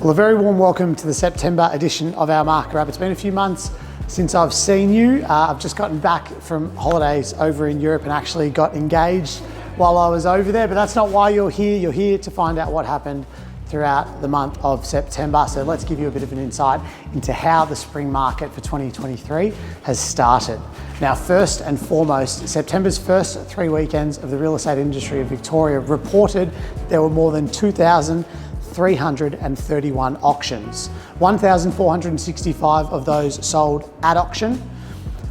Well, a very warm welcome to the September edition of our Market Wrap. It's been a few months since I've seen you. I've just gotten back from holidays over in Europe and actually got engaged while I was over there, but that's not why you're here. You're here to find out what happened throughout the month of September. So let's give you a bit of an insight into how the spring market for 2023 has started. Now, first and foremost, September's first 3 weekends of the real estate industry of Victoria reported there were more than 2,331 auctions. 1,465 of those sold at auction,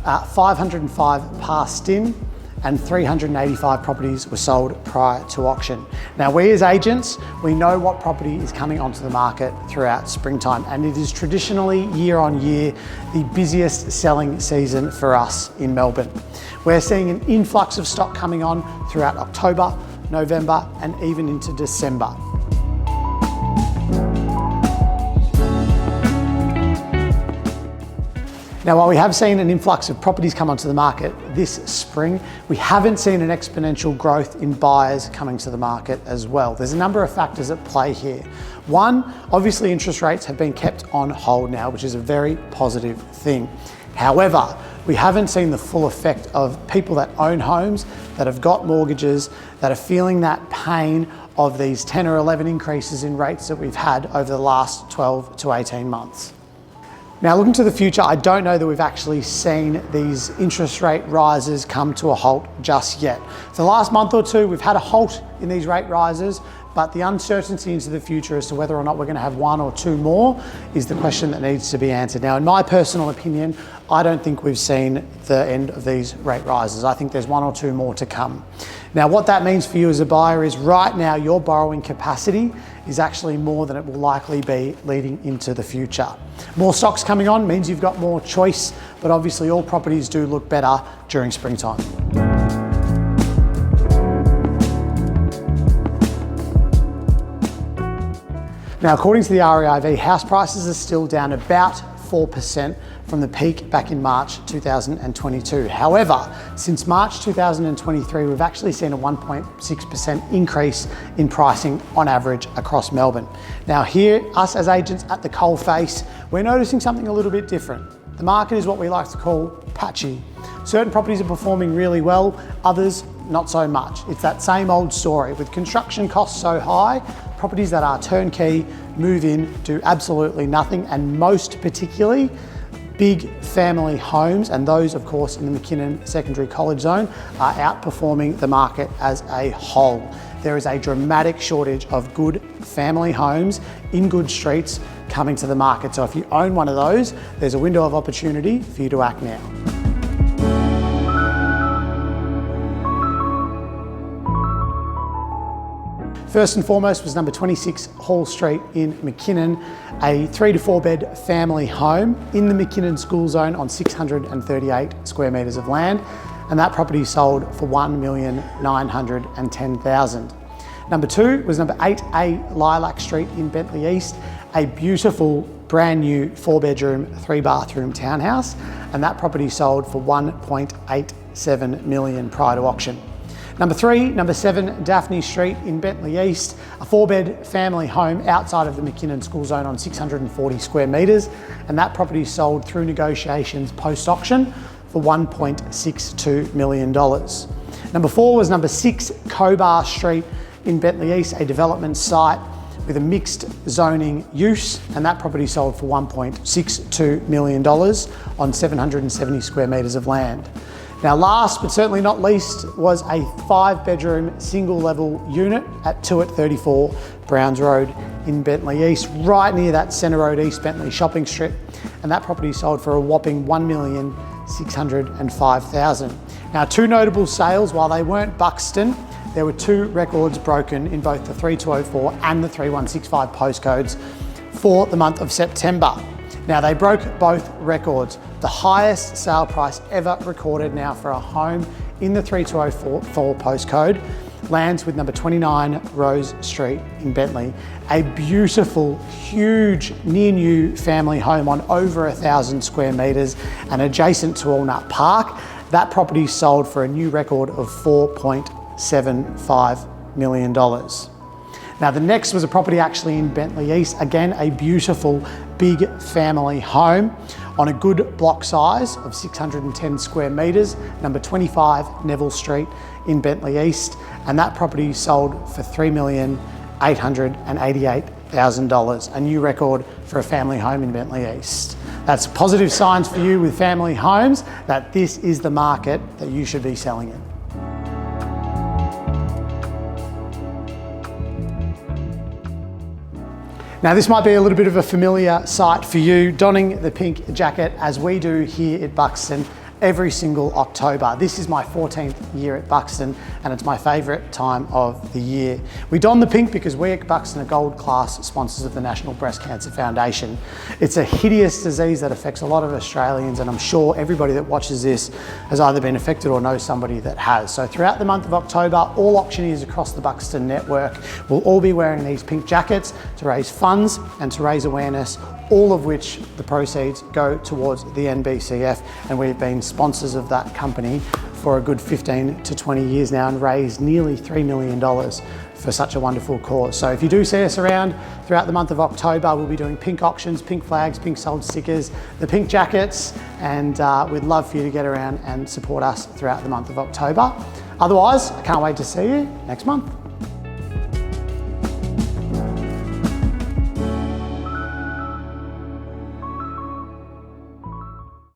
505 passed in, and 385 properties were sold prior to auction. Now, we as agents, we know what property is coming onto the market throughout springtime, and it is traditionally year on year the busiest selling season for us in Melbourne. We're seeing an influx of stock coming on throughout October, November, and even into December. Now, while we have seen an influx of properties come onto the market this spring, we haven't seen an exponential growth in buyers coming to the market as well. There's a number of factors at play here. One, obviously interest rates have been kept on hold now, which is a very positive thing. However, we haven't seen the full effect of people that own homes, that have got mortgages, that are feeling that pain of these 10 or 11 increases in rates that we've had over the last 12 to 18 months. Now, looking to the future, I don't know that we've actually seen these interest rate rises come to a halt just yet. For the last month or two, we've had a halt in these rate rises, but the uncertainty into the future as to whether or not we're going to have one or two more is the question that needs to be answered. Now, in my personal opinion, I don't think we've seen the end of these rate rises. I think there's one or two more to come. Now, what that means for you as a buyer is right now your borrowing capacity is actually more than it will likely be leading into the future. More stocks coming on means you've got more choice, but obviously all properties do look better during springtime. Now, according to the REIV, house prices are still down about 4% from the peak back in March 2022. However, since March 2023, we've actually seen a 1.6% increase in pricing on average across Melbourne. Now here, us as agents at the coalface, we're noticing something a little bit different. The market is what we like to call patchy. Certain properties are performing really well, others not so much. It's that same old story. With construction costs so high, properties that are turnkey, move in, do absolutely nothing, and most particularly, big family homes, and those of course in the Mackinnon Secondary College Zone, are outperforming the market as a whole. There is a dramatic shortage of good family homes in good streets coming to the market. So if you own one of those, there's a window of opportunity for you to act now. First and foremost was number 26 Hall Street in Mackinnon, a 3 to 4 bed family home in the Mackinnon School Zone on 638 square metres of land, and that property sold for $1,910,000. Number 2 was number 8A Lilac Street in Bentley East, a beautiful brand new 4-bedroom, 3-bathroom townhouse, and that property sold for $1.87 million prior to auction. Number 3, number 7 Daphne Street in Bentley East, a 4-bed family home outside of the Mackinnon School Zone on 640 square metres, and that property sold through negotiations post-auction for $1.62 million. Number 4 was number 6 Cobar Street in Bentley East, a development site with a mixed zoning use, and that property sold for $1.62 million on 770 square metres of land. Now, last but certainly not least was a 5-bedroom single level unit at 2 at 34 Browns Road in Bentley East, right near that Centre Road East Bentley shopping strip, and that property sold for a whopping $1,605,000. Now, two notable sales, while they weren't Buxton, there were 2 records broken in both the 3204 and the 3165 postcodes for the month of September. Now, they broke both records. The highest sale price ever recorded now for a home in the 3204 postcode lands with number 29 Rose Street in Bentley. A beautiful, huge, near new family home on over 1,000 square metres and adjacent to Walnut Park. That property sold for a new record of $4.75 million. Now the next was a property actually in Bentley East. Again, a beautiful big family home on a good block size of 610 square metres, number 25 Neville Street in Bentley East. And that property sold for $3,888,000, a new record for a family home in Bentley East. That's positive signs for you with family homes that this is the market that you should be selling in. Now this might be a little bit of a familiar sight for you, donning the pink jacket as we do here at Buxton every single October. This is my 14th year at Buxton and it's my favourite time of the year. We don the pink because we at Buxton are gold class sponsors of the National Breast Cancer Foundation. It's a hideous disease that affects a lot of Australians and I'm sure everybody that watches this has either been affected or knows somebody that has. So throughout the month of October, all auctioneers across the Buxton network will all be wearing these pink jackets to raise funds and to raise awareness, all of which the proceeds go towards the NBCF, and we've been sponsors of that company for a good 15 to 20 years now and raised nearly $3 million for such a wonderful cause. So if you do see us around throughout the month of October, we'll be doing pink auctions, pink flags, pink sold stickers, the pink jackets, and we'd love for you to get around and support us throughout the month of October. Otherwise, I can't wait to see you next month.